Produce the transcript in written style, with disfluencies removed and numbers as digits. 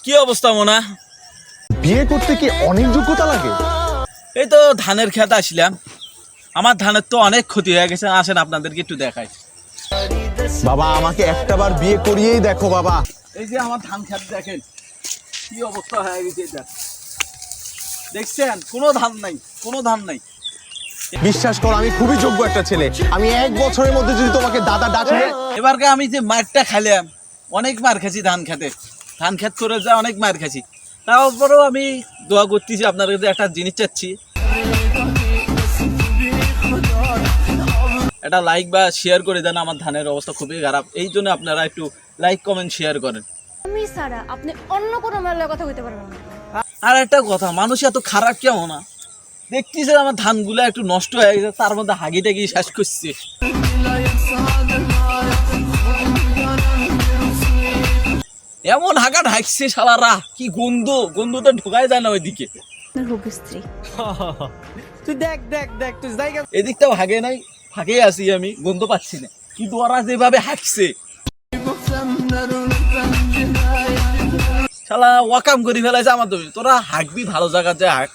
কি অবস্থা মোনা? বিয়ে করতে কি অনেক যোগ্যতা লাগে? এই তো ধানের খেত আসলাম। আমার ধানের তো অনেক ক্ষতি হয়ে গেছে, আসেন আপনাদেরকে একটু দেখাই। বাবা আমাকে একটাবার বিয়ে করিয়েই দেখো বাবা। এই যে আমার ধান খেত দেখেন কি অবস্থা হয়ে গেছে, এটা দেখছেন? কোনো ধান নাই, কোনো ধান নাই। বিশ্বাস করো আমি খুবই যোগ্য একটা ছেলে। আমি 1 বছরের মধ্যে যদি তোমাকে দাদা ডাকি। এবারকে আমি যে মারটা খাইলাম, অনেক মার খাইছি ধান খেতে, ধান খেত করে যা অনেক মার খাইছি। তারপরেও আমি দোয়া করতেছি, আপনার কাছে একটা জিনিস চাচ্ছি, একটা লাইক বা শেয়ার করে দেন। আমার ধানের অবস্থা খুবই খারাপ, এই জন্য আপনারা একটু লাইক কমেন্ট শেয়ার করেন। আমি সারা আপনি অন্য কোনো মেলার কথা কইতে পারবেন না। আর একটা কথা, মানুষ এত খারাপ কেমন না? দেখতেছেন আমার ধানগুলো একটু নষ্ট হয়ে গেছে, তার মধ্যে হাগি টাগি শেষ করছে। এমন হাগা ঢাকছে শালারা, কি গন্ধ, গন্ধটা ঢোকায় যায় না ওইদিকে। রোগস্ত্রী তুই দেখ দেখ দেখ তুই জায়গা এদিকটাও হাগে নাই, ফাঁকে আছি আমি, গন্ধ পাচ্ছি না। কিন্তু ওরা যেভাবে হাঁকছে, শালা ওয়াকাম করে ফেলাইছে আমার তুমি। তোরা হাঁকবি ভালো জায়গা যায় হাঁক।